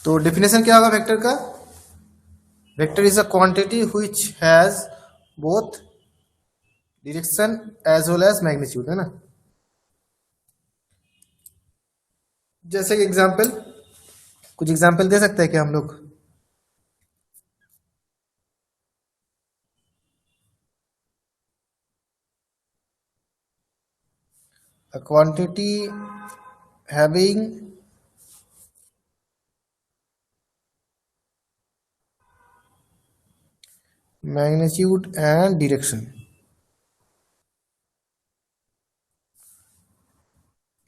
तो डेफिनेशन क्या होगा वेक्टर का? Vector is a quantity which has both direction as well as magnitude, है ना। जैसे कि एग्जांपल, कुछ एग्जांपल दे सकते हैं क्या हम लोग? A quantity having magnitude and direction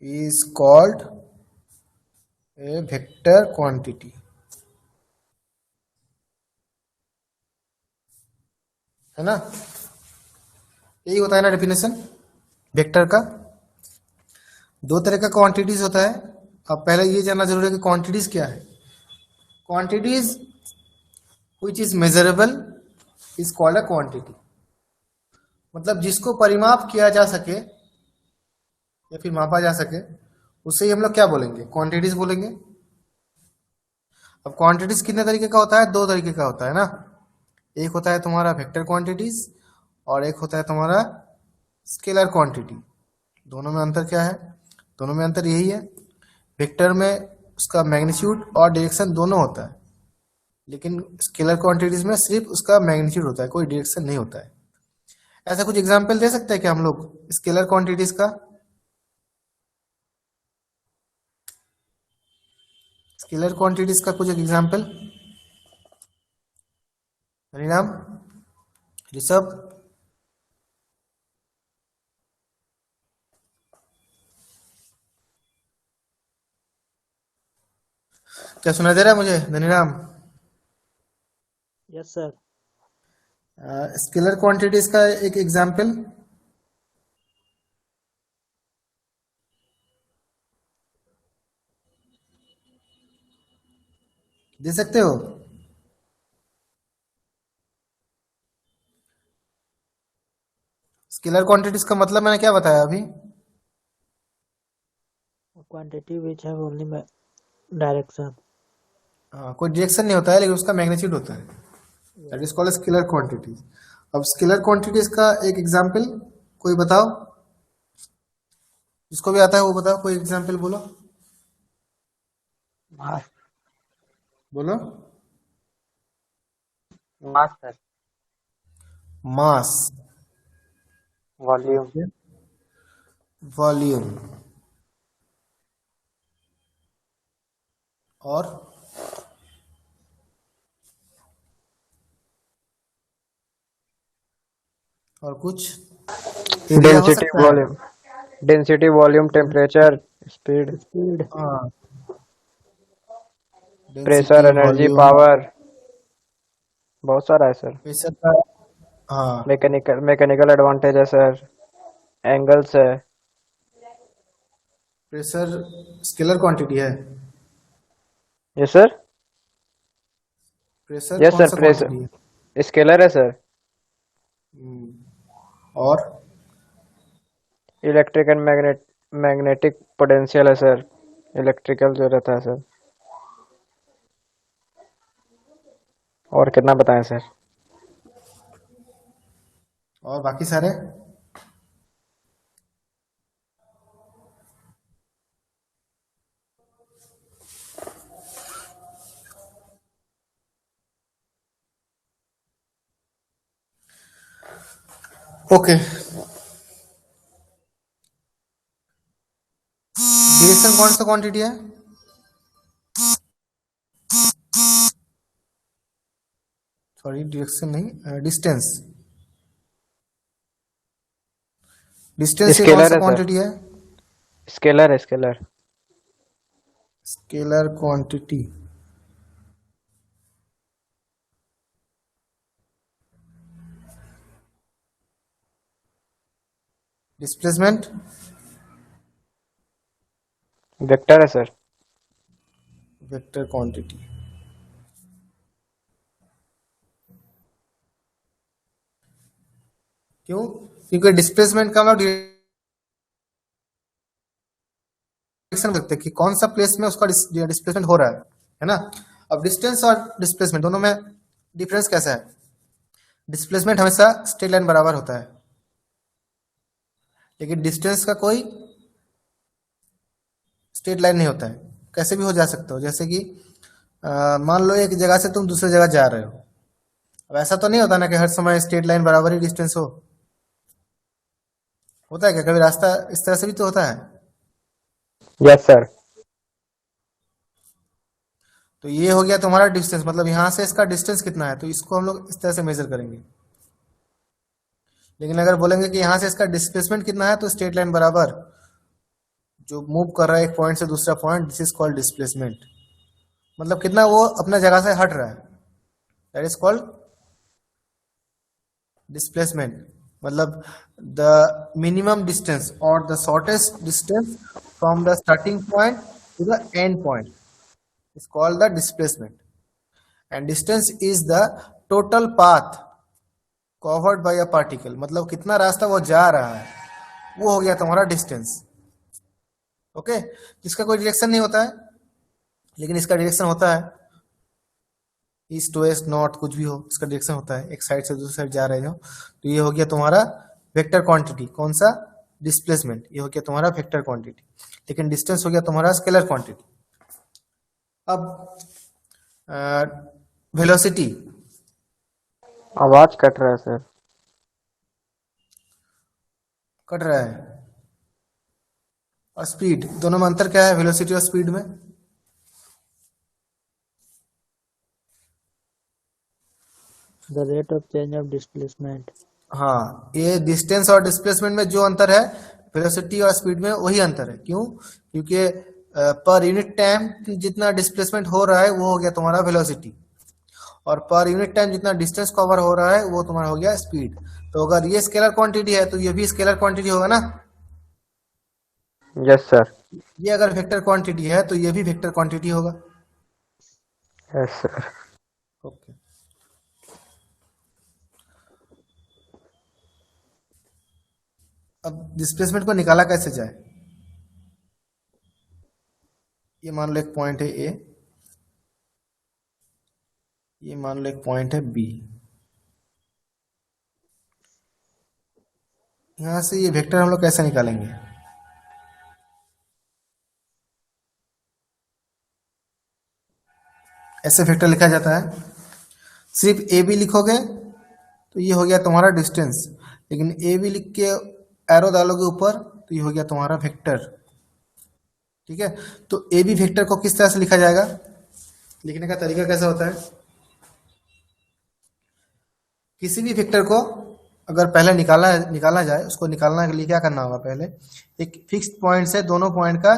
is called a vector quantity, है ना। यही होता है ना डेफिनेशन वेक्टर का। दो तरह का क्वांटिटीज होता है। अब पहले ये जानना जरूरी है कि क्वांटिटीज क्या है। Quantities which is measurable is called a quantity. मतलब जिसको परिमाप किया जा सके या फिर मापा जा सके, उससे ही हम लोग क्या बोलेंगे? क्वांटिटीज बोलेंगे। अब क्वांटिटीज कितने तरीके का होता है? दो तरीके का होता है ना। एक होता है तुम्हारा वेक्टर क्वांटिटीज और एक होता है तुम्हारा स्केलर क्वांटिटी। दोनों में अंतर क्या है? दोनों में अंतर यही है, वेक्टर में उसका मैग्नीट्यूड और डायरेक्शन दोनों होता है, लेकिन स्केलर क्वांटिटीज में सिर्फ उसका मैग्नीट्यूड होता है, कोई डायरेक्शन नहीं होता है। ऐसा कुछ एग्जांपल दे सकते हैं क्या हम लोग स्केलर क्वांटिटीज का? स्केलर क्वांटिटीज का कुछ एग्जांपल, हरिनाम, ऋषभ। क्या सुना दे रहा है मुझे Dhaniram? Yes sir. Scalar quantities का एक एग्जांपल दे सकते हो? स्केलर क्वांटिटीज का मतलब मैंने क्या बताया अभी? Quantity which have only direction. कोई डायरेक्शन नहीं होता है, लेकिन उसका मैग्नीट्यूड होता है। That is called scalar quantities. अब स्केलर क्वांटिटीज का एक एग्जांपल कोई बताओ, जिसको भी आता है वो बताओ, कोई एग्जांपल बोलो। मास। बोलो। Mass sir. Mass. Volume. Okay. Volume. और कुछ एरिया हो डेंसिटी सकता है। Volume, density volume temperature speed speed. हाँ, pressure density energy volume power, बहुत सारा है सर। प्रेशर का। हाँ, मैकेनिकल मैकेनिकल एडवांटेज है सर, एंगल्स है। प्रेशर स्केलर क्वांटिटी है। Yes sir. प्रेशर यस कौन सर, सा क्वांटिटी है? प्रेशर स्केलर है सर। और इलेक्ट्रिक एंड मैग्नेटिक पोटेंशियल है सर, इलेक्ट्रिकल जो रहता है सर। और कितना बताएं सर? और बाकी सारे? ओके। डायरेक्शन कौन सा क्वांटिटी है? सॉरी, डायरेक्शन नहीं, डिस्टेंस। डिस्टेंस ये कौन स्केलर सा है सर, क्वांटिटी है? स्केलर है scalar. Scalar quantity. Displacement. Vector है सर। Vector quantity. क्यों? क्योंकि डिस्प्लेसमेंट का हम डायरेक्शन देखते हैं कि कौन सा प्लेस में उसका डिस्प्लेसमेंट हो रहा है। है ना। अब डिस्टेंस और डिस्प्लेसमेंट दोनों में डिफरेंस कैसा है? डिस्प्लेसमेंट हमेशा स्ट्रेट लाइन बराबर होता है, लेकिन डिस्टेंस का कोई स्ट्रेट लाइन नहीं होता है, कैसे भी हो जा सकता हो। जैसे कि मान लो एक जगह से तुम दूसरी जगह जा रहे हो, अब ऐसा तो नहीं होता ना कि हर समय स्ट्रेट लाइन बराबर ही डिस्टेंस हो। होता है क्या कभी? रास्ता इस तरह से भी तो होता है। Yes sir. तो ये हो गया तुम्हारा डिस्टेंस, मतलब यहां से इसका डिस्टेंस कितना है, तो इसको हम लोग इस तरह से मेजर करेंगे। लेकिन अगर बोलेंगे कि यहां से इसका डिस्प्लेसमेंट कितना है, तो स्ट्रेट लाइन बराबर जो मूव कर रहा है एक पॉइंट से दूसरा point, this is called displacement. मतलब कितना वो अपना जगह से हट रहा है, दैट इज कॉल्ड डिस्प्लेसमेंट। मतलब द मिनिमम डिस्टेंस और the shortest distance from the starting point two the end point is called the displacement, and distance is the total path covered by a particle। मतलब कितना रास्ता वो जा रहा है, वो हो गया तुम्हारा डिस्टेंस। ओके, इसका कोई डायरेक्शन नहीं होता है, लेकिन इसका डायरेक्शन होता है ईस्ट वेस्ट नॉर्थ, कुछ भी हो इसका डायरेक्शन होता है, एक साइड से दूसरी साइड जा रहे हो। तो ये हो गया तुम्हारा वेक्टर क्वांटिटी। कौन सा? डिस्प्लेसमेंट। ये हो गया तुम्हारा वेक्टर क्वांटिटी, लेकिन डिस्टेंस हो गया तुम्हारा स्केलर क्वांटिटी। अब वेलोसिटी, आवाज कट रहा है सर। कट रहा है। और स्पीड, दोनों में अंतर क्या है वेलोसिटी और स्पीड में? The rate of change of displacement. हाँ, ये डिस्टेंस और डिस्प्लेसमेंट में जो अंतर है वेलोसिटी और स्पीड में वही अंतर है। क्यों? क्योंकि पर यूनिट टाइम जितना डिस्प्लेसमेंट हो रहा है वो हो गया तुम्हारा वेलोसिटी, और पर यूनिट टाइम जितना डिस्टेंस कवर हो रहा है वो तुम्हारा हो गया स्पीड। तो अगर ये स्केलर क्वांटिटी है तो ये भी स्केलर क्वांटिटी होगा ना। Yes sir. ये अगर वेक्टर क्वांटिटी है तो ये भी वेक्टर क्वांटिटी होगा। Yes sir. ओके, अब डिस्प्लेसमेंट को निकाला कैसे जाए? ये मान लो एक पॉइंट है ए, ये मान लो एक पॉइंट है बी। यहां से ये वेक्टर हम लोग कैसे निकालेंगे? ऐसे वेक्टर लिखा जाता है, सिर्फ ए बी लिखोगे तो ये हो गया तुम्हारा डिस्टेंस, लेकिन ए बी लिख के एरो डालोगे ऊपर तो ये हो गया तुम्हारा वेक्टर। ठीक है, तो ए बी वेक्टर को किस तरह से लिखा जाएगा? लिखने का तरीका कैसा होता है? किसी भी वेक्टर को अगर पहले निकालना जाए, उसको निकालने के लिए क्या करना होगा? पहले एक फिक्स्ड पॉइंट से दोनों पॉइंट का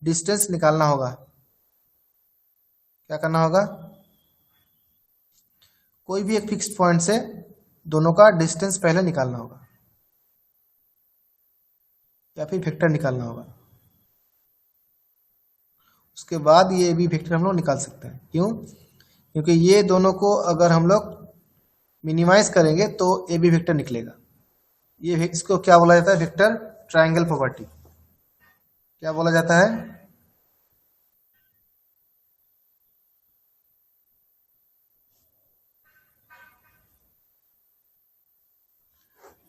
डिस्टेंस निकालना होगा। क्या करना होगा? कोई भी एक फिक्स्ड पॉइंट से दोनों का डिस्टेंस पहले निकालना होगा, या फिर वेक्टर निकालना होगा। उसके बाद ये भी वेक्टर हम लोग निकाल सकते हैं। क्यों? क्योंकि ये दोनों को अगर हम लोग मिनिमाइज करेंगे तो ए बी वेक्टर निकलेगा। ये इसको क्या बोला जाता है? Vector triangle property. क्या बोला जाता है?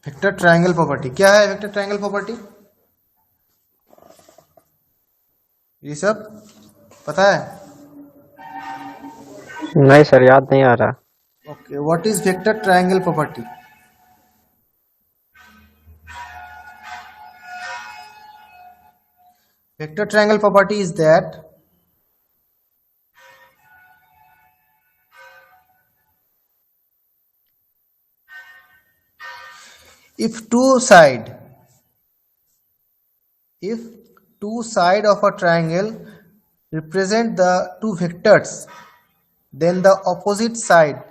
Vector triangle property. क्या है वेक्टर ट्रायंगल प्रॉपर्टी? ये सब पता है? नहीं सर, याद नहीं आ रहा। Okay, what is vector triangle property? Vector triangle property is that if two side of a triangle represent the two vectors, then the opposite side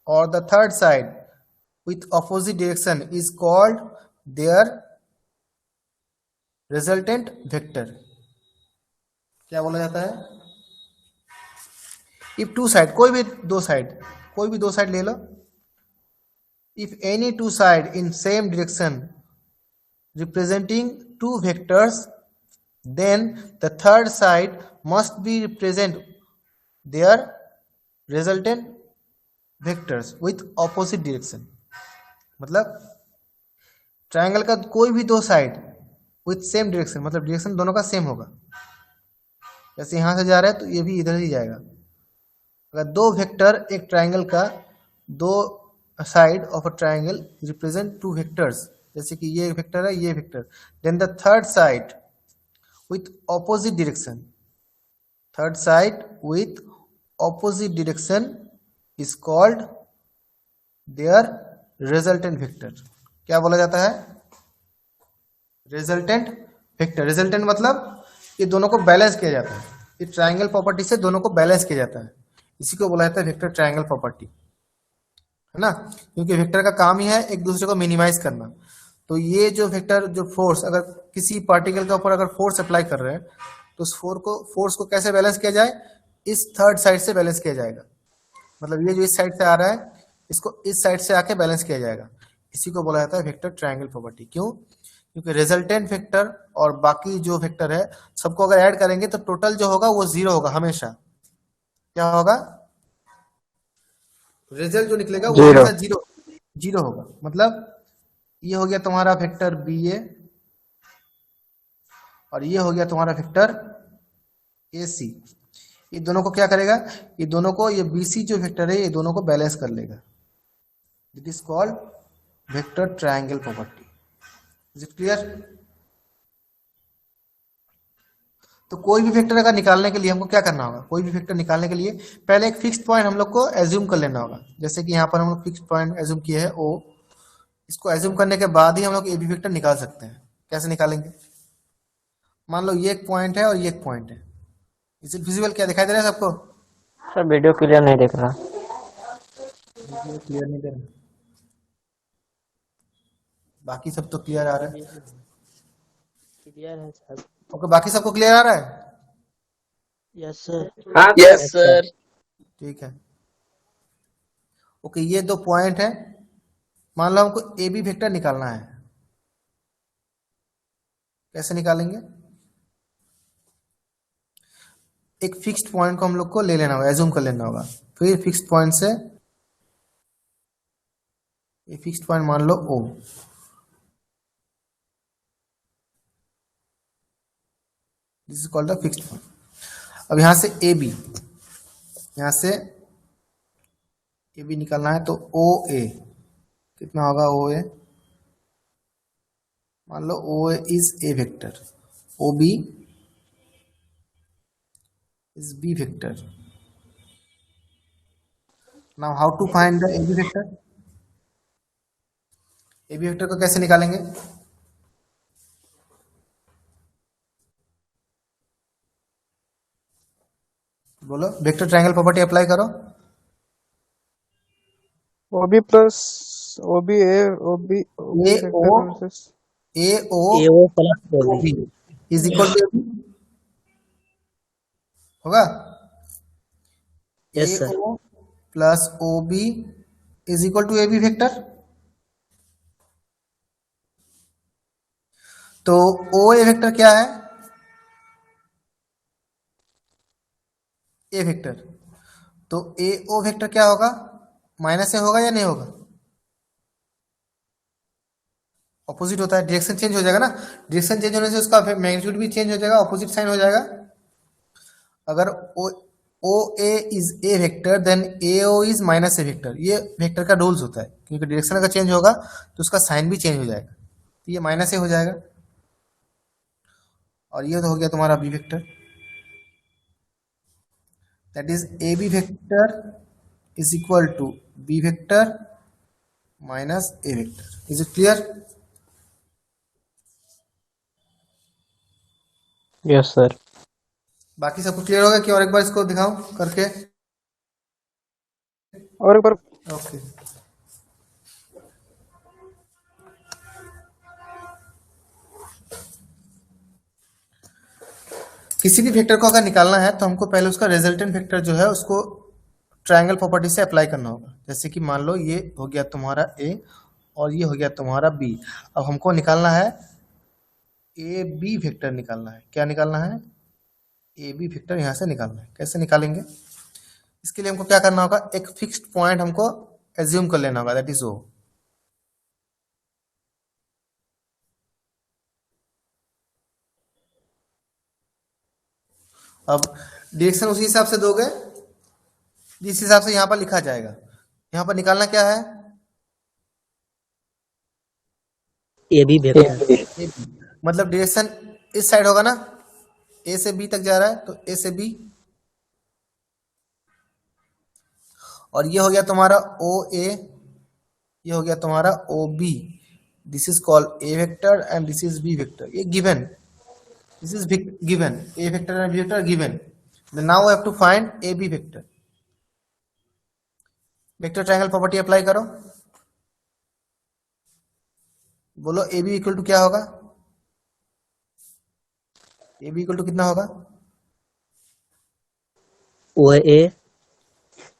or the third side with opposite direction is called their resultant vector। क्या बोला जाता है? If two side, कोई भी दो side ले लो, if any two side in same direction representing two vectors, then the third side must be represent their resultant vectors with opposite direction. मतलब triangle का कोई भी दो साइड विथ सेम डायरेक्शन, मतलब डायरेक्शन दोनों का सेम होगा। जैसे यहां से जा रहा है तो ये भी इधर ही जाएगा। अगर दो वेक्टर एक ट्रायंगल का, दो side of a triangle represent two vectors, जैसे कि ये वेक्टर है ये vector, then the third side with opposite direction, third side with opposite direction is called their resultant vector. क्या बोला जाता है? Resultant vector. रिजल्टेंट मतलब ये दोनों को बैलेंस किया जाता है, ये ट्रायंगल प्रॉपर्टी से दोनों को बैलेंस किया जाता है, इसी को बोला जाता है वेक्टर ट्रायंगल प्रॉपर्टी, है ना। क्योंकि वेक्टर का काम ही है एक दूसरे को मिनिमाइज करना। तो ये जो वेक्टर, जो फोर्स, अगर किसी पार्टिकल के ऊपर अगर फोर्स अप्लाई कर रहे हैं तो उस फोर्स को कैसे बैलेंस किया जाए? इस थर्ड साइड से बैलेंस किया जाएगा। मतलब ये जो इस साइड से आ रहा है इसको इस साइड से आके बैलेंस किया जाएगा, इसी को बोला जाता है वेक्टर ट्रायंगल प्रॉपर्टी। क्यों? क्योंकि रिजल्टेंट वेक्टर और बाकी जो वेक्टर है सबको अगर ऐड करेंगे तो टोटल जो होगा वो जीरो होगा हमेशा। क्या होगा? रिजल्ट जो निकलेगा वो जीरो। हमेशा जीरो जीरो होगा। मतलब ये हो गया तुम्हारा वेक्टर बी ए और ये हो गया तुम्हारा वेक्टर ए सी। ये दोनों को क्या करेगा? ये दोनों को, ये बी सी जो वेक्टर है ये दोनों को बैलेंस कर लेगा। It is called vector triangle property. Is it clear? तो कोई भी वेक्टर अगर निकालने के लिए हमको क्या करना होगा? कोई भी वेक्टर निकालने के लिए पहले एक फिक्स्ड पॉइंट हम लोग को एज्यूम कर लेना होगा। जैसे कि यहाँ पर हम लोग फिक्स्ड पॉइंट एज्यूम किए हैं ओ, इसको एज्यूम करने के बाद ही हम लोग ए बी वेक्टर निकाल सकते हैं। कैसे निकालेंगे? मान लो ये एक पॉइंट है और ये एक पॉइंट है। Is it visible? क्या दिखाई दे रहा है सबको? सर वीडियो क्लियर नहीं दिख रहा। क्लियर नहीं दे रहा, बाकी सब तो क्लियर आ रहा है। क्लियर है सर। ओके, बाकी सबको क्लियर आ रहा है? Yes sir. हाँ यस सर। ठीक है। ओके, ये दो पॉइंट है, मान लो हमको ए बी वेक्टर निकालना है। कैसे निकालेंगे? एक फिक्स्ड पॉइंट को हम लोग को ले लेना होगा, एज्यूम कर लेना होगा। फिर फिक्स्ड पॉइंट से ये फिक्स्ड पॉइंट मान लो O, this is called the fixed point. अब यहां से ए बी, यहां से ए बी निकालना है तो ओ ए कितना होगा? ओ ए, मान लो O A is A vector, O B is B vector. Now how to find the A B vector? A B vector को कैसे निकालेंगे? बोलो, वेक्टर ट्रायंगल प्रॉपर्टी अप्लाई करो। O B plus O B A O B A O, A O AO plus O B is equal to होगा A yes sir. O plus O B is equal to A B vector. तो O A vector क्या है? ए vector. तो ए ओ vector क्या होगा? Minus ए होगा या नहीं होगा? ऑपोजिट होता है, डायरेक्शन चेंज हो जाएगा ना। डायरेक्शन चेंज होने से उसका मैग्नीट्यूड भी चेंज हो जाएगा, ऑपोजिट साइन हो जाएगा। अगर O A is A vector then A O is minus A vector, ये वेक्टर का रूल्स होता है। क्योंकि डायरेक्शन अगर चेंज होगा तो उसका साइन भी चेंज हो जाएगा, तो ये माइनस ए हो जाएगा। और ये तो हो गया तुम्हारा B vector, that is A B vector is equal to B vector minus A vector. Is it clear? Yes sir. बाकी सबको क्लियर होगा कि और एक बार इसको दिखाऊं करके? और एक बार। ओके, किसी भी वेक्टर को अगर निकालना है तो हमको पहले उसका रिजल्टेंट वेक्टर जो है उसको ट्रायंगल प्रॉपर्टी से अप्लाई करना होगा। जैसे कि मान लो ये हो गया तुम्हारा ए और ये हो गया तुम्हारा बी। अब हमको निकालना है ए बी वेक्टर निकालना है। क्या निकालना है? ए बी वेक्टर यहाँ से निकालना है। कैसे निकालेंगे? इसके लिए हमको क्या करना होगा, एक फिक्स्ड पॉइंट हमको एज्यूम कर लेना होगा, दैट इज ओ। अब डायरेक्शन उसी हिसाब से दोगे जिस हिसाब से यहां पर लिखा जाएगा। यहां पर निकालना क्या है, ए बी वेक्टर। AB। मतलब डायरेक्शन इस साइड होगा ना, ए से बी तक जा रहा है तो ए से बी, और ये हो गया तुम्हारा ओ ए, ये हो गया तुम्हारा O B. This is called A vector and this is B vector, ये given, this is given, A vector and B vector given. Now I have to find A B vector. Vector triangle property apply करो, बोलो A B equal to क्या होगा, A B equal to कितना होगा, O A,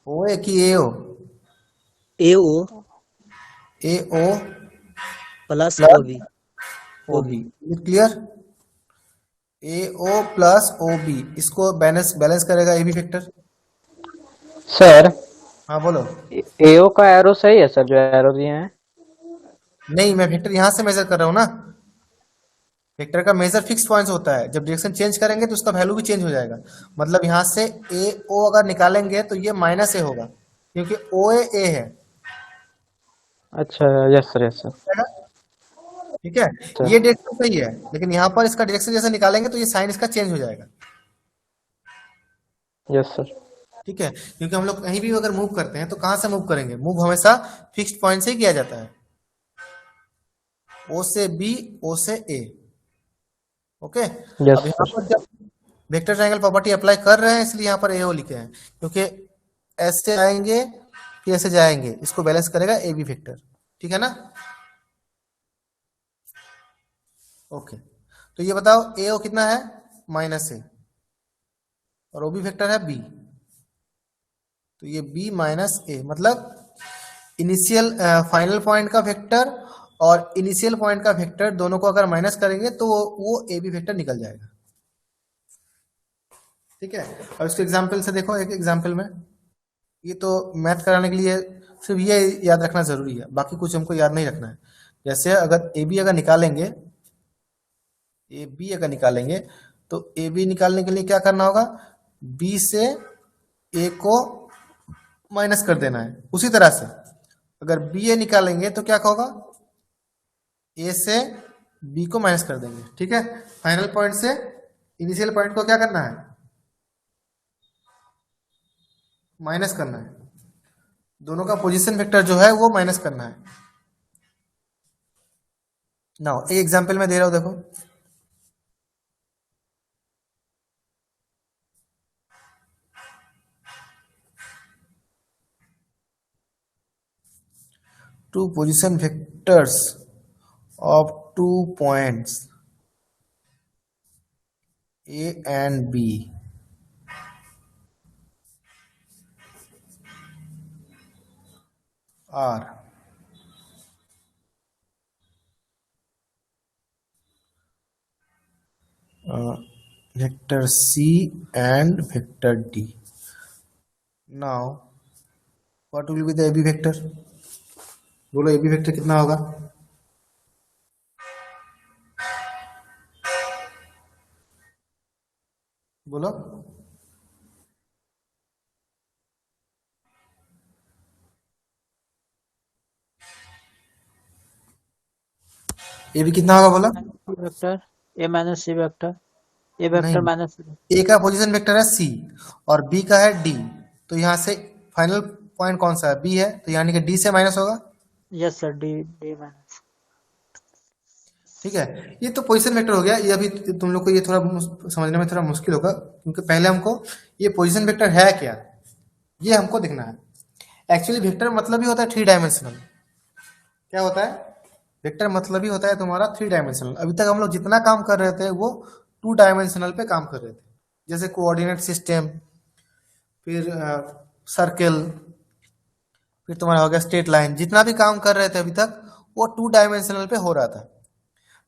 O A की A O, A O A O plus O plus B. O B, clear, A O plus O B, इसको balance balance करेगा A B vector. Sir हाँ बोलो। एओ का arrow सही है सर, जो एरो दिए हैं? नहीं, मैं वेक्टर यहां से मेजर कर रहा हूँ ना, वेक्टर का मेजर फिक्स पॉइंट्स होता है, जब डायरेक्शन चेंज करेंगे तो उसका वैल्यू भी चेंज हो जाएगा। मतलब यहां से ए ओ अगर निकालेंगे तो ये माइनस ए होगा, क्योंकि ओ ए है, अच्छा, यस सर, यस सर। ठीक है। ये डायरेक्शन सही है, लेकिन यहाँ पर इसका डायरेक्शन जैसे निकालेंगे तो ये साइन इसका चेंज हो जाएगा, यस सर। ठीक है। क्योंकि हम लोग कहीं भी अगर मूव करते हैं तो कहां से मूव करेंगे, मूव हमेशा फिक्स्ड पॉइंट से ही किया जाता है, ओ से बी, ओ से ए, ओके। यस अब यहाँ सर। पर जब वेक्टर ट्रायंगल प्रॉपर्टी अप्लाई कर रहे हैं इसलिए यहाँ पर ए ओ लिखे हैं, क्योंकि ऐसे आएंगे फिर ऐसे जाएंगे, इसको बैलेंस करेगा ए बी वेक्टर, ठीक है ना। ओके, तो ये बताओ ए ओ कितना है, माइनस ए, और ओ बी वेक्टर है बी, तो ये बी माइनस ए, मतलब इनिशियल फाइनल पॉइंट का वेक्टर और इनिशियल पॉइंट का वेक्टर दोनों को अगर माइनस करेंगे तो वो ए बी वेक्टर निकल जाएगा, ठीक है। और इसको एग्जाम्पल से देखो, एक एग्जाम्पल में, ये तो मैथ कराने के लिए सिर्फ ये याद रखना जरूरी है, बाकी कुछ हमको याद नहीं रखना है। जैसे अगर ए बी अगर निकालेंगे, ए बी अगर निकालेंगे तो ए बी निकालने के लिए क्या करना होगा, बी से ए को माइनस कर देना है। उसी तरह से अगर बी ए निकालेंगे तो क्या होगा, ए से बी को माइनस कर देंगे, ठीक है। फाइनल पॉइंट से इनिशियल पॉइंट को क्या करना है, माइनस करना है, दोनों का पोजीशन वेक्टर जो है वो माइनस करना है। नाउ एक एग्जांपल में दे रहा हूं, देखो, two position vectors of 2 points A and B are vector C and vector D. Now, what will be the AB vector? बोलो AB vector कितना होगा, बोलो। AB कितना होगा बोला, vector A minus C vector, A नहीं, वेक्टर माइनस A का position vector है C और B का है D, तो यहाँ से फाइनल पॉइंट कौन सा है, B है, तो यानी कि D से माइनस होगा, yes sir, D D minus. ठीक है। ये तो पोजीशन वेक्टर हो गया, ये अभी तुम लोग को ये थोड़ा समझने में थोड़ा मुश्किल होगा, क्योंकि पहले हमको ये पोजीशन वेक्टर है क्या, ये हमको देखना है। एक्चुअली वेक्टर मतलब ही होता है थ्री डायमेंशनल। क्या होता है, वेक्टर मतलब ही होता है तुम्हारा थ्री डायमेंशनल। अभी तक हम लोग जितना काम कर रहे थे वो टू डायमेंशनल पे काम कर रहे थे, जैसे कोऑर्डिनेट सिस्टम, फिर सर्कल, फिर तुम्हारा हो गया स्ट्रेट लाइन, जितना भी काम कर रहे थे अभी तक वो टू डायमेंशनल पे हो रहा था।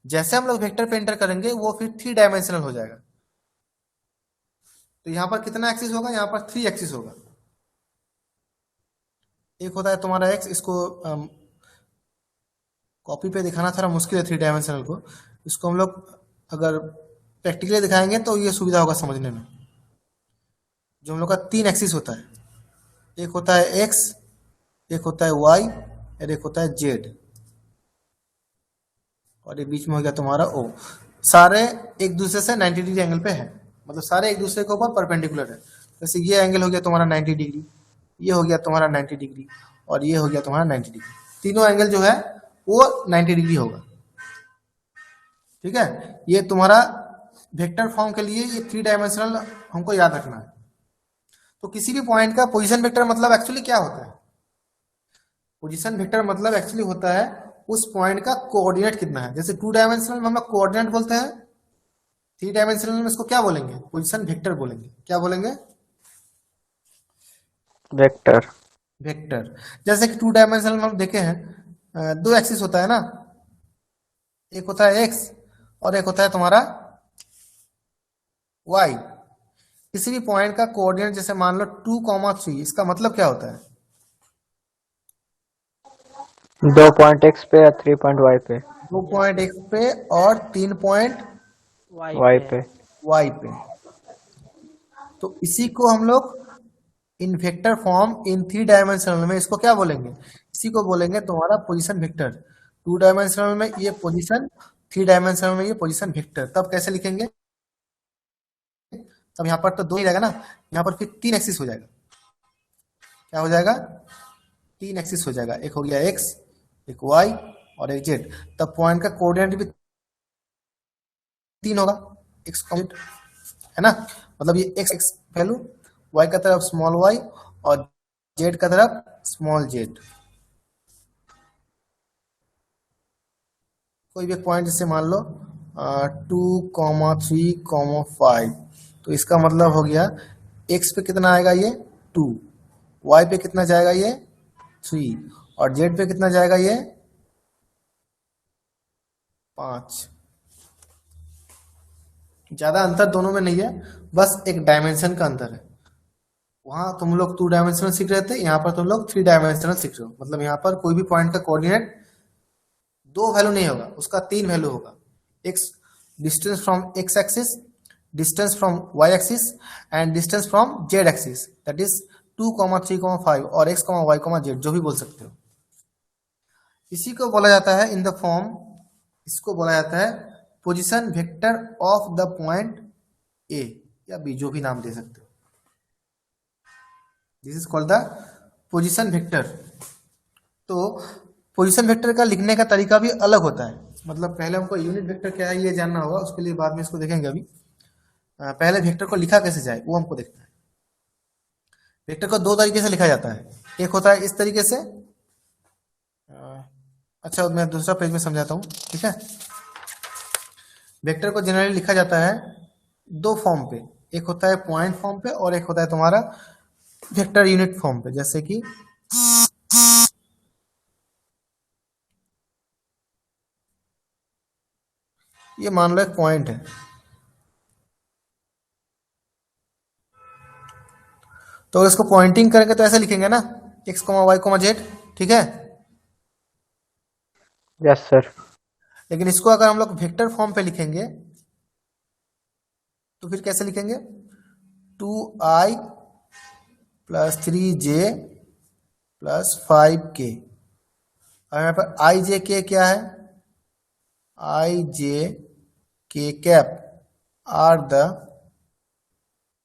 जैसे हम लोग वेक्टर पे एंटर करेंगे वो फिर थ्री डायमेंशनल हो जाएगा। तो यहाँ पर कितना एक्सिस होगा, यहाँ पर थ्री एक्सिस होगा, एक होता है तुम्हारा एक्स, इसको कॉपी पे दिखाना थोड़ा मुश्किल है थ्री डायमेंशनल को। इसको हम लोग अगर प्रैक्टिकली दिखाएंगे तो ये सुविधा होगा समझने में। जो हम लोग का तीन एक्सिस होता है, एक होता है एक्स, एक होता है वाई और एक होता है जेड, और ये बीच में हो गया तुम्हारा ओ। सारे एक दूसरे से 90 डिग्री एंगल पे है, मतलब सारे एक दूसरे के ऊपर परपेंडिकुलर है। जैसे ये एंगल हो गया तुम्हारा 90 डिग्री, ये हो गया तुम्हारा 90 डिग्री, और ये हो गया तुम्हारा 90 डिग्री। तीनों एंगल जो है वो 90 डिग्री होगा। ठीक है, ये तुम्हारा वेक्टर फॉर्म के लिए ये थ्री डायमेंशनल हमको याद रखना है। तो किसी भी पॉइंट का पोजीशन वेक्टर मतलब एक्चुअली क्या होता है? पोजीशन वेक्टर मतलब एक्चुअली होता है उस पॉइंट का कोऑर्डिनेट कितना है। जैसे टू डायमेंशनल में हम लोग कोऑर्डिनेट बोलते हैं, थ्री डायमेंशनल में इसको क्या बोलेंगे? पोजीशन वेक्टर बोलेंगे। क्या बोलेंगे? वेक्टर। वेक्टर। जैसे कि टू डायमेंशनल में हम देखे हैं, दो एक्सिस होता है ना, एक होता है एक्स और एक होता है तुम्हारा वाई। किसी भी पॉइंट का कोऑर्डिनेट जैसे मान लो 2,3, इसका मतलब क्या होता है? 2 पॉइंट एक्स पे या 3 पॉइंट वाई पे। 2 पॉइंट एक्स पे और 3 पॉइंट वाई पे। वाई पे। तो इसी को हम लोग इन vector form in three dimensional में इसको क्या बोलेंगे? इसी को बोलेंगे तुम्हारा पोजीशन वेक्टर। टू डायमेंशनल में ये पोजीशन, थ्री डायमेंशनल में ये पोजीशन वेक्टर। तब कैसे लिखेंगे? तब यहाँ पर तो दो ही रहेगा ना, यहाँ पर फिर तीन एक्सिस हो जाएगा। क्या हो जाएगा? तीन एक्सिस हो जाएगा। एक हो गया एक्स, एक वाई और एक जेड। तब पॉइंट का कोऑर्डिनेट भी तीन होगा, एक्स जेड, है ना। मतलब ये एक्स एक्स वैल्यू, वाई का तरफ स्मॉल वाई और जेड का तरफ स्मॉल जेड। कोई भी एक पॉइंट जैसे मान लो 2,3,5, तो इसका मतलब हो गया एक्स पे कितना आएगा? ये 2, वाई पे कितना जाएगा? ये 3, और जेड पे कितना जाएगा? ये 5। ज्यादा अंतर दोनों में नहीं है, बस एक डायमेंशन का अंतर है। वहां तुम लोग टू डायमेंशनल सीख रहे थे, यहाँ पर तुम लोग थ्री डायमेंशनल सीख रहे हो। मतलब यहाँ पर कोई भी पॉइंट का कोऑर्डिनेट दो वैल्यू नहीं होगा, उसका तीन वैल्यू होगा। X, distance from x axis, distance from y axis and distance from z axis, that is 2,3,5 और x, y, z, जो भी बोल सकते हो। इसी को बोला जाता है इन द फॉर्म, इसको बोला जाता है position vector of the point A या बी, जो भी नाम दे सकते हो। This is called the position vector. तो पोजीशन वेक्टर का लिखने का तरीका भी अलग होता है। मतलब पहले हमको यूनिट वेक्टर क्या है ये जानना होगा, उसके लिए बाद में इसको देखेंगे। अभी पहले वेक्टर को लिखा कैसे जाए वो हमको देखना है। वेक्टर को दो तरीके से लिखा जाता है। एक होता है इस तरीके से, अच्छा मैं दूसरा पेज में समझाता हूँ, ठीक है। वेक्टर को जनरली लिखा जाता है दो फॉर्म पे, एक होता है पॉइंट फॉर्म पे और एक होता है तुम्हारा वेक्टर यूनिट फॉर्म पे। जैसे कि ये मान लो एक पॉइंट है, तो इसको पॉइंटिंग करेंगे तो ऐसे लिखेंगे ना, x, y, z, ठीक है। Yes sir. लेकिन इसको अगर हम लोग वेक्टर फॉर्म पे लिखेंगे तो फिर कैसे लिखेंगे? 2i + 3j + 5k। और यहाँ पर i j k क्या है? i j k cap are the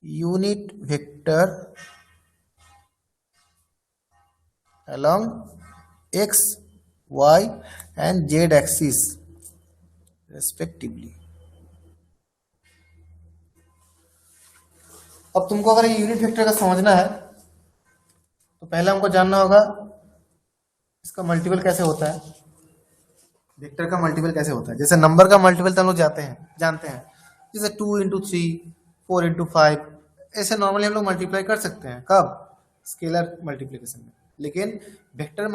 unit vector along x, y and z axis respectively। अब तुमको अगर ये यूनिट वेक्टर का समझना है तो पहले हमको जानना होगा इसका मल्टीपल कैसे होता है, वेक्टर का मल्टीपल कैसे होता है। जैसे नंबर का मल्टीपल तो हम लोग जानते हैं, जैसे 2 × 3, 4 × 5, ऐसे नॉर्मली हम लोग मल्टीप्लाई कर सकते हैं। कब? स्केलर मल्टीप्लिकेशन में। लेकिन वेक्टर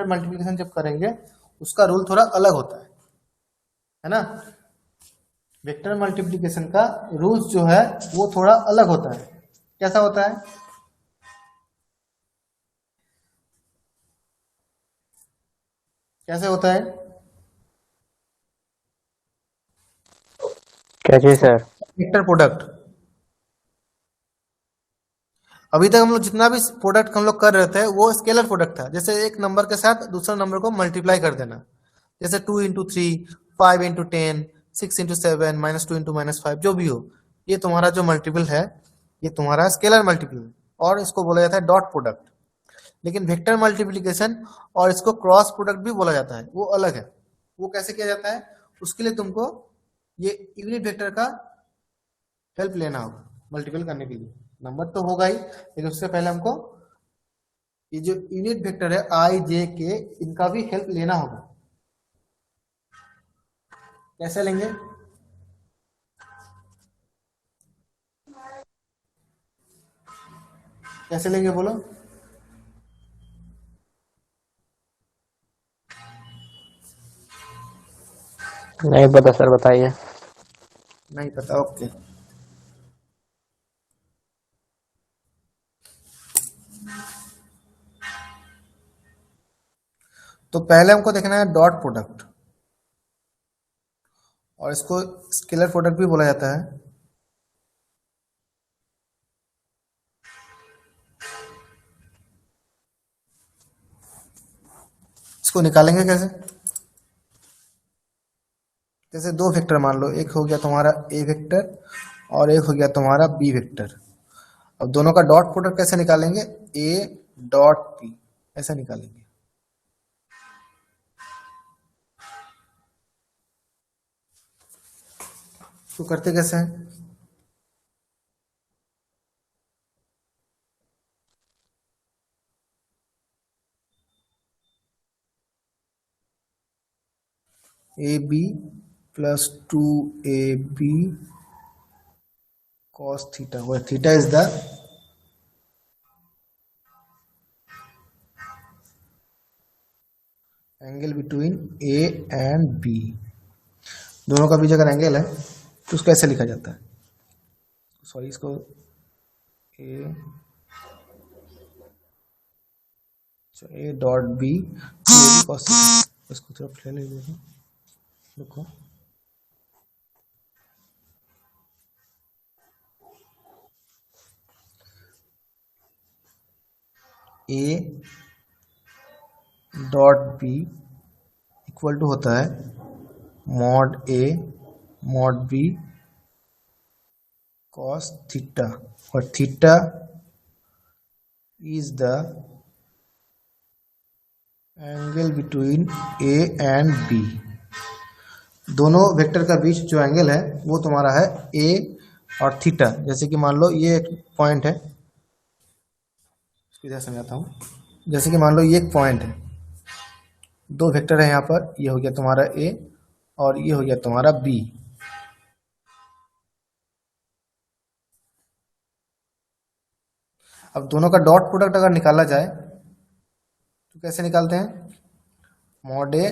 मल्टीप्लिकेशन जब करेंगे उसका रूल थोड़ा अलग होता है ना। वेक्टर मल्टीप्लिकेशन का रूल्स जो है वो थोड़ा अलग होता है। कैसा होता है? कैसे होता है? क्या चीज सर? Vector product. अभी तक हम लोग जितना भी प्रोडक्ट हम लोग कर रहे थे वो स्केलर प्रोडक्ट था, जैसे एक नंबर के साथ दूसरा नंबर को मल्टीप्लाई कर देना, जैसे 2 into 3, 5 into 10, 6 into 7, -2 into -5, जो भी हो, ये तुम्हारा जो मल्टीपल है ये तुम्हारा स्केलर मल्टीपल है और इसको बोला जाता है डॉट प्रोडक्ट। लेकिन वेक्टर मल्टीप्लिकेशन और इसको क्रॉस प्रोडक्ट भी बोला जाता है, वो अलग है। वो कैसे किया जाता है, उसके लिए तुमको ये यूनिट वेक्टर का हेल्प लेना होगा मल्टीपल करने के लिए। नंबर तो होगा ही, लेकिन उससे पहले हमको ये जो यूनिट वेक्टर है आई जे के, इनका भी हेल्प लेना होगा। कैसे लेंगे? कैसे लेंगे बोलो? नहीं पता सर, बताइए। नहीं पता, ओके। तो पहले हमको देखना है डॉट प्रोडक्ट, और इसको स्केलर प्रोडक्ट भी बोला जाता है। इसको निकालेंगे कैसे? जैसे दो वेक्टर मान लो, एक हो गया तुम्हारा ए वेक्टर और एक हो गया तुम्हारा बी वेक्टर। अब दोनों का डॉट प्रोडक्ट कैसे निकालेंगे? ए डॉट बी, ऐसा निकालेंगे। तो करते कैसे हैं? A B +2ab cos theta, where theta is the angle between A and B. दोनों का बीच अगर एंगल है तो उसको कैसे लिखा जाता है? सॉरी, इसको A A dot B cos theta, इसको थोड़ा फ्ले ले लीजिए, देखो A dot B equal to होता है mod A mod B cos theta, और theta is the angle between A and B. दोनों वेक्टर का बीच जो एंगल है वो तुम्हारा है ए और थीटा। जैसे कि मान लो ये एक पॉइंट है, इधर समझाता हूँ। जैसे कि मान लो ये एक पॉइंट है, दो वेक्टर है यहाँ पर, ये हो गया तुम्हारा ए और ये हो गया तुम्हारा बी। अब दोनों का डॉट प्रोडक्ट अगर निकाला जाए तो कैसे निकालते हैं? Mod A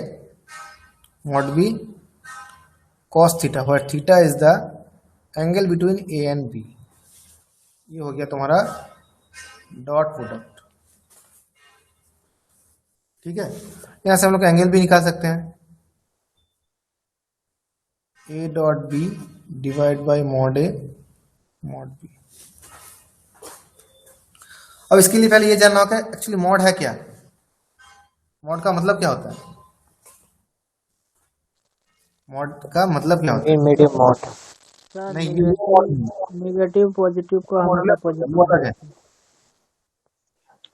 mod B cos theta, where theta is the angle between A and B. ये हो गया तुम्हारा डॉट प्रोडक्ट। ठीक है, यहाँ से हम लोग एंगल भी निकाल सकते हैं, A dot B divide by mod A mod B. अब इसके लिए पहले ये जानना होगा एक्चुअली मॉड है क्या, मॉड का मतलब क्या होता है? मॉड का मतलब क्या होता है? Medium mode. सर नहीं, नेगेटिव पॉजिटिव को हमेशा पॉजिटिव अलग है।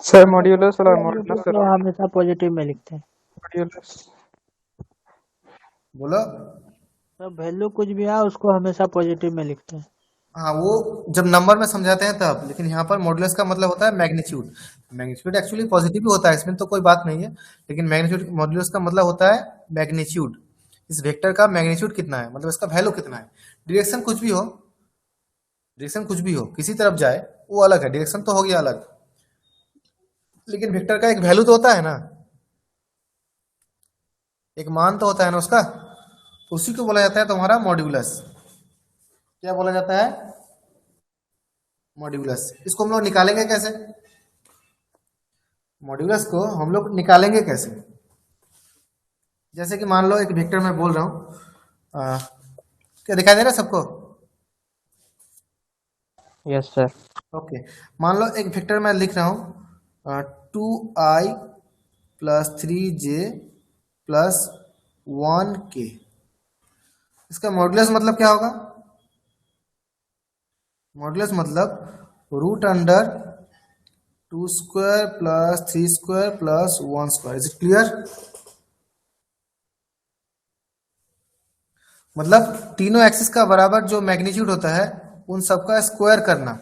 सर मॉड्यूलस वाला मॉड्यूलस सर, को हमेशा पॉजिटिव में लिखते हैं। मॉड्यूलस। बोलो। सर वैल्यू कुछ भी है उसको हमेशा पॉजिटिव में लिखते हैं। हाँ, वो जब नंबर में समझाते हैं तब, लेकिन यहाँ पर मॉडुलस का मतलब होता है मैग्नीट्यूड। मैग्नीट्यूड एक्चुअली पॉजिटिव भी होता है, इसमें तो कोई बात नहीं है, लेकिन मैग्नीट्यूड मॉडुलस का मतलब होता है मैग्नीट्यूड। इस वेक्टर का मैग्नीट्यूड कितना है, मतलब इसका वैल्यू कितना है। डायरेक्शन कुछ भी हो, डायरेक्शन कुछ भी हो, किसी तरफ जाए वो अलग है, डायरेक्शन तो हो गया अलग, लेकिन वेक्टर का एक वैल्यू तो होता है ना, एक मान तो होता है ना उसका, तो उसी को बोला जाता है तुम्हारा मॉड्यूलस। क्या बोला जाता है? मॉड्यूलस। इसको हम लोग निकालेंगे कैसे? मॉड्यूलस को हम लोग निकालेंगे कैसे? जैसे कि मान लो एक वेक्टर मैं बोल रहा हूँ, क्या दिखाई दे रहा है सबको? Yes sir. ओके, मान लो एक वेक्टर मैं लिख रहा हूँ 2i plus 3j plus 1k। इसका मॉडुलस मतलब क्या होगा? मॉडुलस मतलब root under 2 square plus 3 square plus 1 square. Is it clear? मतलब तीनों एक्सिस का बराबर जो मैग्नीट्यूड होता है उन सबका स्क्वायर करना,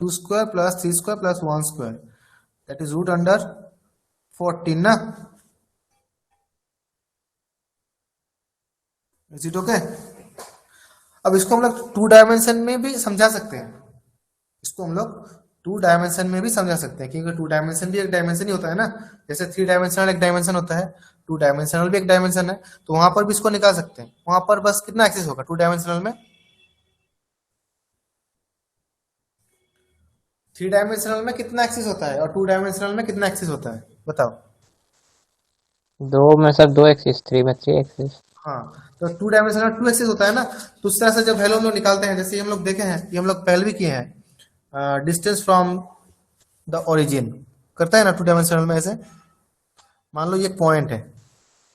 2 square plus 3 square plus 1 square, that is root under 14 ना। Is it okay? अब इसको हम लोग 2 डायमेंशन में भी समझा सकते हैं, इसको हम लोग 2 डायमेंशन में भी समझा सकते हैं, क्योंकि 2 डायमेंशन भी एक डायमेंशन ही होता है ना। जैसे 3 डायमेंशनल एक डायमेंशन होता है, 2 डायमेंशनल भी एक डायमेंशन है, तो वहां पर भी इसको निकाल सकते हैं। वहां पर बस कितना एक्सिस होगा 2 डायमेंशनल में? 3 डायमेंशनल में कितना एक्सिस होता है और 2 डायमेंशनल में कितना एक्सिस होता है, बताओ? 2 में सर 2 एक्सिस, 3 में 3 एक्सिस। हाँ, तो 2 डायमेंशनल 2 एक्सिस होता है ना। तो उस तरह से जब वैल्यू हम लोग निकालते हैं, जैसे हम लोग देखे हैं, ये हम लोग पहले भी किए हैं, डिस्टेंस फ्रॉम द ओरिजिन करता है ना 2 डायमेंशनल में। ऐसे मान लो ये पॉइंट है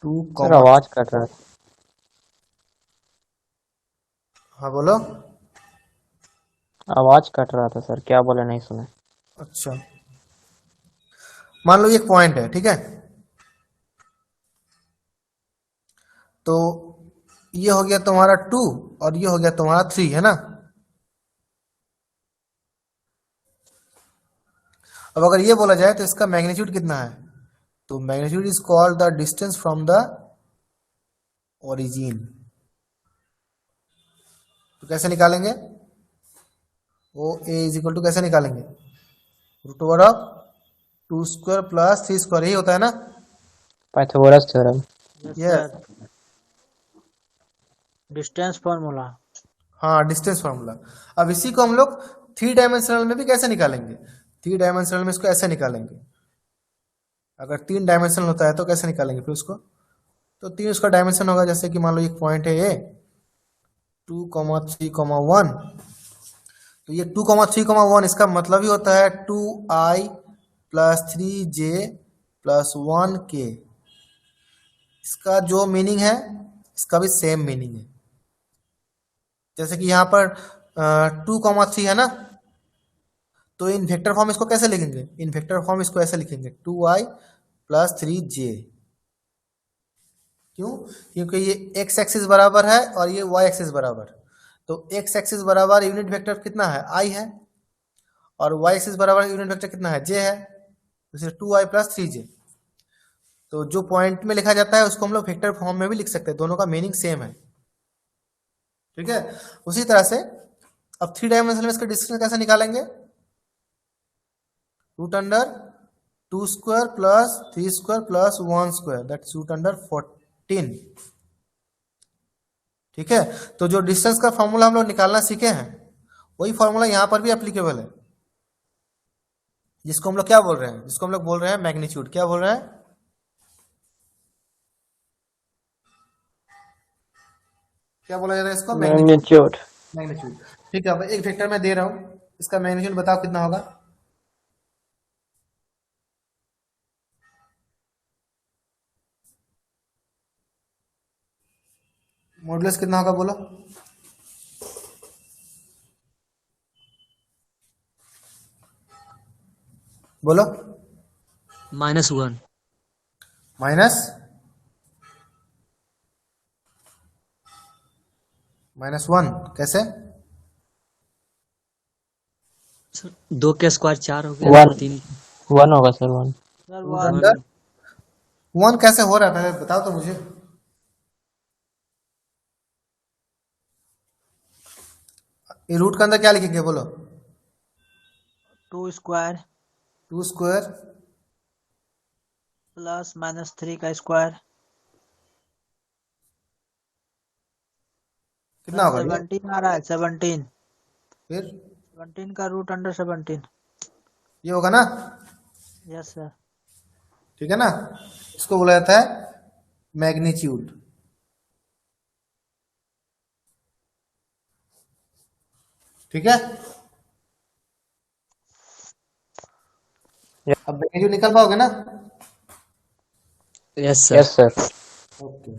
2 सर कॉमा, आवाज कट रहा है। हाँ बोलो। आवाज कट रहा था सर, क्या बोले नहीं सुने। अच्छा, मान लो ये पॉइंट है, ठीक है। तो ये हो गया तुम्हारा 2 और ये हो गया तुम्हारा 3, है ना। अब अगर ये बोला जाए तो इसका मैग्नीट्यूड कितना है, तो magnitude is called the distance from the origin. तो कैसे निकालेंगे? O A is equal to कैसे निकालेंगे? Root over of 2 square plus 3 square, यही होता है ना। Pythagoras theorem. Yes, yes, sir. Distance formula. हाँ, डिस्टेंस फार्मूला। अब इसी को हम लोग 3 डायमेंशनल में भी कैसे निकालेंगे? 3 डायमेंशनल में इसको ऐसे निकालेंगे। अगर 3 डायमेंशनल होता है तो कैसे निकालेंगे फिर उसको? तो 3 उसका डायमेंशन होगा, जैसे कि मान लो एक पॉइंट है ए 2,3,1। तो ये 2,3,1 इसका मतलब ही होता है 2i plus 3j plus 1k। इसका जो मीनिंग है इसका भी सेम मीनिंग है। जैसे कि यहाँ पर 2,3 है ना, तो इन वेक्टर फॉर्म इसको कैसे लिखेंगे? इन वेक्टर फॉर्म इसको ऐसे लिखेंगे 2i प्लस 3j। क्यों? क्योंकि ये x एक्सिस बराबर है और ये y एक्सिस बराबर। तो x एक्सिस बराबर यूनिट वेक्टर कितना है, i है, और y एक्सिस बराबर यूनिट वेक्टर कितना है, j है। जैसे 2i प्लस 3j। तो जो पॉइंट में लिखा जाता है उसको हम लोग वेक्टर फॉर्म में भी लिख सकते हैं, दोनों का मीनिंग सेम है, ठीक है। उसी तरह से अब 3 डायमेंशन में इसका डिस्टेंस कैसे निकालेंगे? Root under 2 square plus 3 square plus 1 square, that is root under 14, ठीक है। तो जो डिस्टेंस का फॉर्मूला हम लोग निकालना सीखे हैं वही फॉर्मूला यहाँ पर भी एप्लीकेबल है, जिसको हम लोग क्या बोल रहे हैं? जिसको हम लोग बोल रहे हैं मैग्नीट्यूड। क्या बोल रहे हैं? क्या बोला जाता है इसको? मैग्नीट्यूड। मैग्नीट्यूड। मैग्नीट्यूड, ठीक है। अब एक वेक्टर मैं दे रहा हूँ, इसका मैग्नीट्यूड बताओ कितना होगा? मॉडुलस कितना होगा बोलो? बोलो। -1. माइनस -1 कैसे? 2 के स्क्वायर 4 हो गया, 1 3 1 होगा सर, 1। सर रूट 1 अंडर 1 कैसे हो रहा है पहले बताओ तो मुझे। ये रूट के अंदर क्या लिखेंगे बोलो? 2 स्क्वायर 2 स्क्वायर प्लस -3 का स्क्वायर कितना होगा ये? 17 आ रहा है, 17 फिर 17 का रूट अंडर 17। ये होगा ना, यस सर। ठीक है ना। इसको बोला जाता है मैग्नीट्यूड। ठीक है, अब मैग्नीट्यूड निकाल पाओगे ना? Yes, sir. Yes sir. Okay,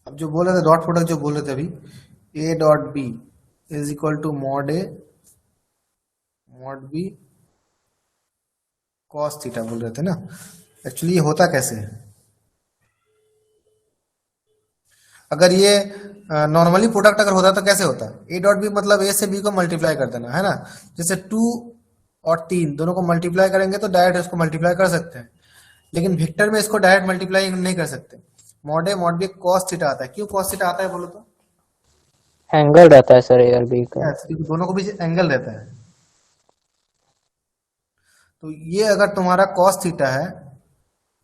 अब जो बोल रहे थे डॉट प्रोडक्ट, जो बोल रहे थे अभी, A dot B is equal to mod A mod B cos theta बोल रहे थे ना। एक्चुअली ये होता कैसे है, अगर ये नॉर्मली प्रोडक्ट अगर होता तो कैसे होता? ए डॉट बी मतलब ए से बी को मल्टीप्लाई कर देना है ना। जैसे 2 और 3 दोनों को मल्टीप्लाई करेंगे तो डायरेक्ट इसको मल्टीप्लाई कर सकते हैं, लेकिन वेक्टर में इसको डायरेक्ट मल्टीप्लाई नहीं कर सकते। Mod A mod B cos theta आता है। क्यों कॉस थीटा आता है बोलो तो? एंगल रहता है सर ए और बी का। Yes, क्योंकि दोनों को बीच एंगल रहता है। तो ये अगर तुम्हारा कॉस थीटा है,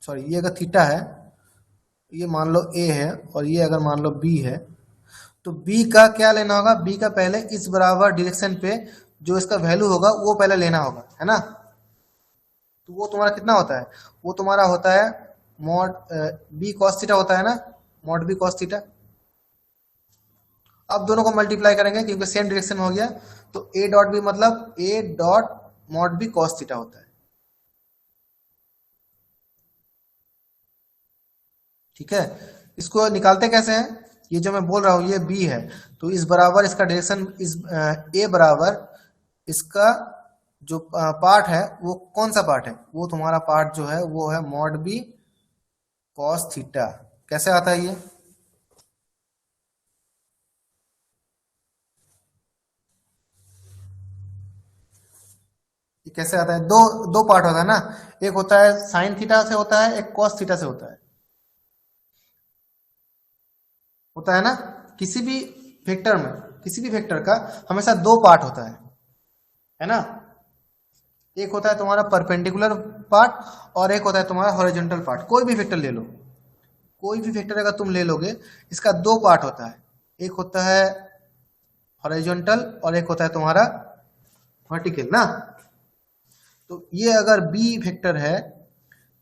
सॉरी ये अगर थीटा है, ये मान लो ए है और ये अगर मान लो बी है, तो बी का क्या लेना होगा? बी का पहले इस बराबर डायरेक्शन पे जो इसका वैल्यू होगा वो पहले लेना होगा, है ना। तो वो तुम्हारा कितना होता है? वो तुम्हारा होता है मॉड बी कॉस थीटा होता है ना, मॉड बी कॉस थीटा। अब दोनों को मल्टीप्लाई करेंगे क्योंकि सेम डायरेक्शन हो गया, तो ए डॉट बी मतलब A dot mod B cos theta होता है। ठीक है, इसको निकालते कैसे हैं? ये जो मैं बोल रहा हूं ये बी है, तो इस बराबर इसका डायरेक्शन इस ए बराबर इसका जो पार्ट है वो कौन सा पार्ट है? वो तुम्हारा पार्ट जो है वो है मॉड बी कॉस थीटा। कैसे आता है ये? ये कैसे आता है? दो दो पार्ट होता है ना, एक होता है साइन थीटा से होता है, एक कॉस थीटा से होता है ना। किसी भी वेक्टर में, किसी भी वेक्टर का हमेशा दो पार्ट होता है ना। एक होता है तुम्हारा परपेंडिकुलर पार्ट और एक होता है तुम्हारा हॉरिजॉन्टल पार्ट। कोई भी वेक्टर ले लो, कोई भी वेक्टर अगर तुम ले लोगे, इसका दो पार्ट होता है, एक होता है हॉरिजॉन्टल और एक होता है तुम्हारा वर्टिकल ना। तो ये अगर बी वेक्टर है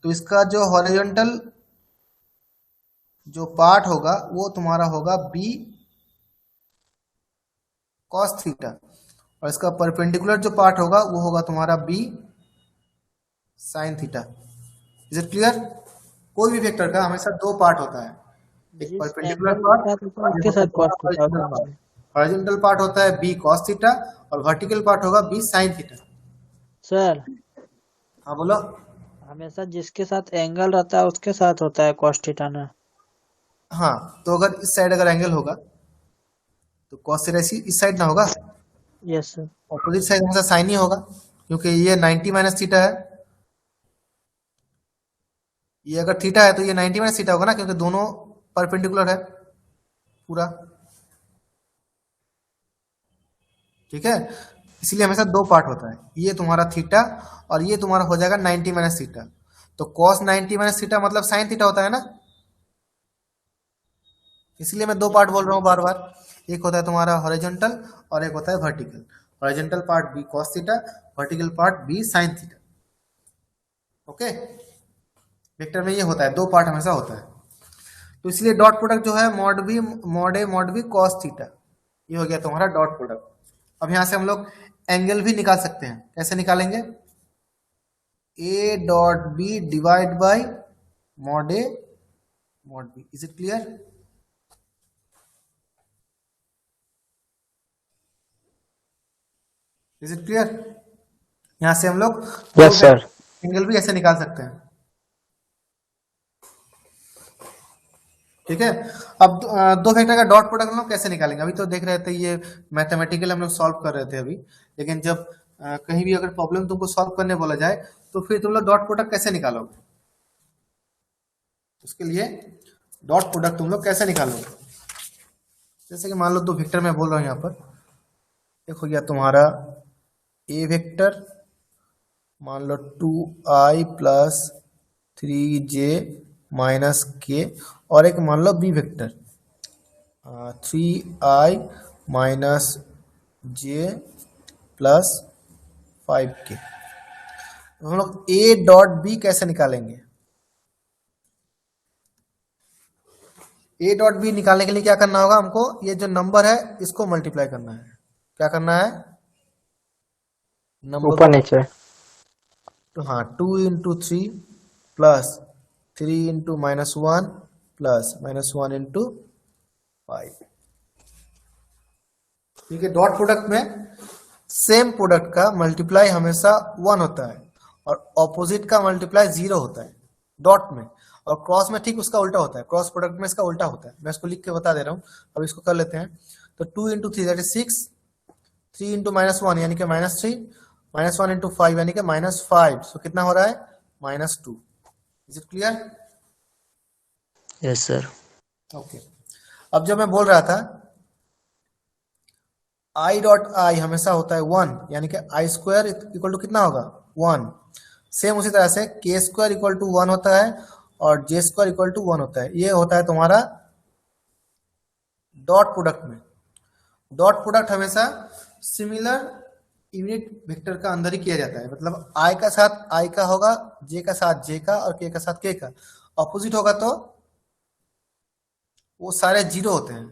तो इसका जो हॉरिजॉन्टल जो पार्ट होगा वो तुम्हारा होगा बी कॉस थीटा, और इसका परपेंडिकुलर जो पार्ट होगा वो होगा तुम्हारा B sine theta. Is it clear? कोई भी वेक्टर का हमेशा दो पार्ट होता है, एक जिस परपेंडिकुलर एंगल पार्ट के साथ होता है और एक उसके होता है साथ कॉस तुम्हारा थीटा हॉरिजॉन्टल होगा। पार्ट। हॉरिजॉन्टल पार्ट होता है बी कॉस थीटा और वर्टिकल पार्ट होगा बी साइन थीटा। सर हाँ बोलो। हमेशा जिसके साथ एंगल रहता है उसके साथ होता है कॉस थीटा ना। हाँ, तो अगर इस साइड अगर एंगल होगा तो कॉस थीटा इस साइड ना होगा, यस सर। ऑपोजिट साइड हमेशा साइन ही होगा, क्योंकि ये 90 माइनस थीटा है। ये अगर थीटा है तो ये 90 माइनस थीटा होगा ना, क्योंकि दोनों परपेंडिकुलर है पूरा। ठीक है, इसलिए हमेशा दो पार्ट होता है, ये तुम्हारा थीटा और ये तुम्हारा हो जाएगा 90 माइनस थीटा। तो कॉस 90 माइनस थीटा मतलब साइन थीटा होता है ना, इसलिए मैं दो पार्ट बोल रहा हूँ बार बार। एक होता है तुम्हारा हॉरिजॉन्टल और एक होता है vertical. Horizontal part B cos theta, vertical part B sine theta. Okay, vector में ये होता है, दो पार्ट हमेशा होता है। तो इसलिए डॉट प्रोडक्ट जो है mod B mod A mod B cos theta, ये हो गया तुम्हारा डॉट प्रोडक्ट। अब यहां से हम लोग एंगल भी निकाल सकते हैं। कैसे निकालेंगे? A dot B divide by mod A mod B. Is it clear? Is it clear? यहां से हम लोग यस सर। एंगल भी ऐसे निकाल सकते हैं। ठीक है, अब दो वेक्टर का डॉट प्रोडक्ट हम लोग कैसे निकालेंगे? अभी तो देख रहे थे ये मैथमेटिकल हम लोग सॉल्व कर रहे थे अभी, लेकिन जब कहीं भी अगर प्रॉब्लम तुमको सॉल्व करने बोला जाए तो फिर तुम लोग डॉट प्रोडक्ट कैसे निकालोगे? उसके लिए डॉट प्रोडक्ट तुम लोग कैसे निकालोगे? जैसे कि मान लो दो वेक्टर मैं बोल रहा हूँ यहाँ पर, एक हो गया तुम्हारा ए वेक्टर, मान लो 2i प्लस 3j माइनस के, और एक मान लो बी वेक्टर, 3i माइनस जे प्लस 5k। हम लोग a डॉट बी कैसे निकालेंगे? a डॉट बी निकालने के लिए क्या करना होगा हमको? ये जो नंबर है इसको मल्टीप्लाई करना है। क्या करना है? नंबर ऊपर को नीचे। तो हाँ, 2 into 3 plus 3 into -1 plus -1 into 5। ठीक है, डॉट प्रोडक्ट में सेम प्रोडक्ट का मल्टीप्लाई हमेशा 1 होता है और ऑपोजिट का मल्टीप्लाई 0 होता है डॉट में, और क्रॉस में ठीक उसका उल्टा होता है। क्रॉस प्रोडक्ट में इसका उल्टा होता है। मैं इसको लिख के बता दे रहा हूँ। अब इसको कर लेते हैं। तो 2 इंटू 3 दैट इज 6, 3 इंटू -1 यानी कि -3, -1 इंटू 5 यानी कि -5। सो कितना हो रहा है? -2। Is it clear? Yes sir. Okay. अब जब मैं बोल रहा था आई डॉट आई हमेशा होता है 1, यानी कि आई स्क्वायर इक्वल टू कितना होगा? 1। सेम उसी तरह से के स्क्वायर इक्वल टू 1 होता है और जे स्क्वायर इक्वल टू 1 होता है। ये होता है तुम्हारा डॉट प्रोडक्ट में। डॉट प्रोडक्ट हमेशा सिमिलर यूनिट वेक्टर का अंदर ही किया जाता है। मतलब आई का साथ आई का होगा, जे का साथ जे का और के का साथ के का। ऑपोजिट होगा तो वो सारे जीरो होते हैं,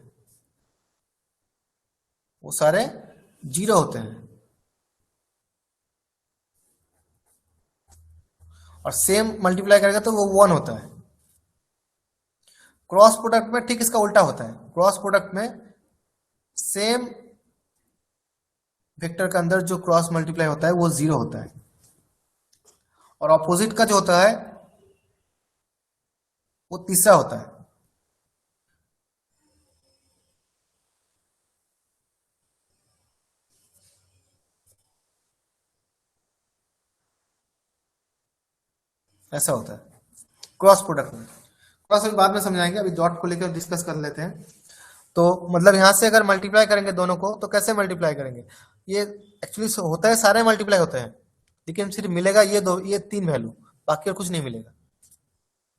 वो सारे जीरो होते हैं। और सेम मल्टीप्लाई करेगा तो वो 1 होता है। क्रॉस प्रोडक्ट में ठीक इसका उल्टा होता है। क्रॉस प्रोडक्ट में सेम वेक्टर के अंदर जो क्रॉस मल्टीप्लाई होता है वो 0 होता है, और ऑपोजिट का जो होता है वो तीसरा होता है। ऐसा होता है क्रॉस प्रोडक्ट में। क्रॉस अभी बाद में समझाएंगे, अभी डॉट को लेकर डिस्कस कर लेते हैं। तो मतलब यहां से अगर मल्टीप्लाई करेंगे दोनों को तो कैसे मल्टीप्लाई करेंगे? ये एक्चुअली होता है, सारे मल्टीप्लाई होते हैं, लेकिन सिर्फ मिलेगा ये 3 वैल्यू, बाकी और कुछ नहीं मिलेगा,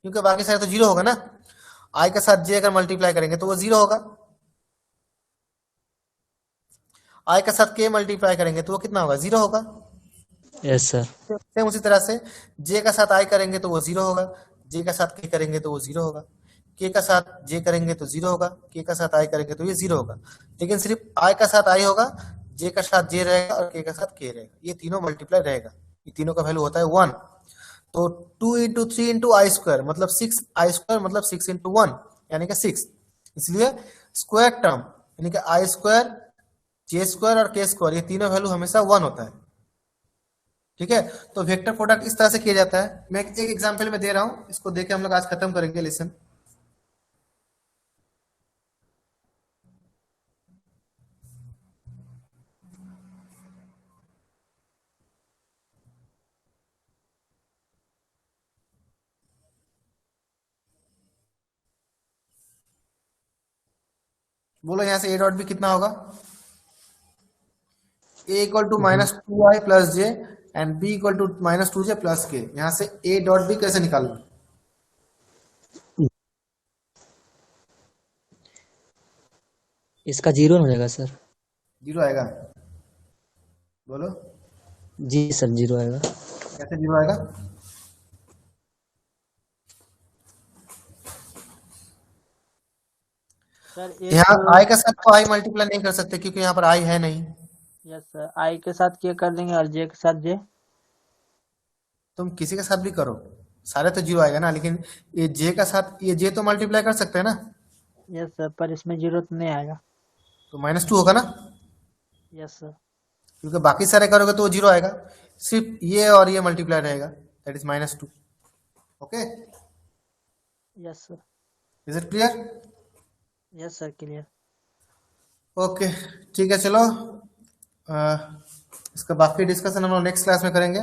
क्योंकि बाकी सारे तो 0 होगा ना। आई के साथ जे अगर मल्टीप्लाई करेंगे तो वो 0 होगा। आई के साथ के मल्टीप्लाई करेंगे तो वो कितना होगा? 0 होगा। Yes sir. सेम उसी तरह से जे का साथ आई करेंगे तो वो 0 होगा, जे का साथ के करेंगे तो वो 0 होगा, के का साथ जे करेंगे तो 0 होगा, के का साथ आई करेंगे तो ये 0 होगा। लेकिन सिर्फ आई का साथ आई होगा, जे का साथ जे रहेगा और के का साथ के रहेगा। ये तीनों मल्टीप्लाई रहेगा। ये तीनों का वैल्यू होता है 1। तो 2 इंटू 3 इंटू आई स्क्वायर मतलब 6, आई स्क्वायर मतलब 6 इंटू 1 यानी कि 6। इसलिए स्क्वायर टर्म यानी कि आई स्क्वायर, जे स्क्वायर और के स्क्वायर, ये तीनों वैल्यू हमेशा 1 होता है। ठीक है, तो वेक्टर प्रोडक्ट इस तरह से किया जाता है। मैं एक एग्जांपल में दे रहा हूं, इसको देके हम लोग आज खत्म करेंगे लेसन। बोलो यहां से ए डॉट बी कितना होगा? A equal to -2i plus j and B equal to -2j plus k. यहां से ए डॉट बी कैसे निकालूं? इसका 0 हो जाएगा सर। 0 आएगा? बोलो जी सर, 0 आएगा। कैसे 0 आएगा? सर यहाँ आई के साथ तो आई मल्टीप्लाई नहीं कर सकते क्योंकि यहाँ पर आई है नहीं। यस सर, आई के साथ के कर देंगे और जे के साथ जे। तुम किसी के साथ भी करो, सारे तो 0 आएगा ना। लेकिन ये जे का साथ ये जे तो मल्टीप्लाई कर सकते हैं ना, यस सर, पर इसमें 0 तो नहीं आएगा। तो -2 होगा ना, यस सर। क्योंकि बाकी सारे करोगे तो वो 0 आएगा। सिर्फ ये और ये मल्टीप्लाई रहेगा, that is -2। Okay, yes sir. Is it clear? Yes sir, clear. Okay, ठीक है, चलो इसका बाकी डिस्कशन हम लोग नेक्स्ट क्लास में करेंगे।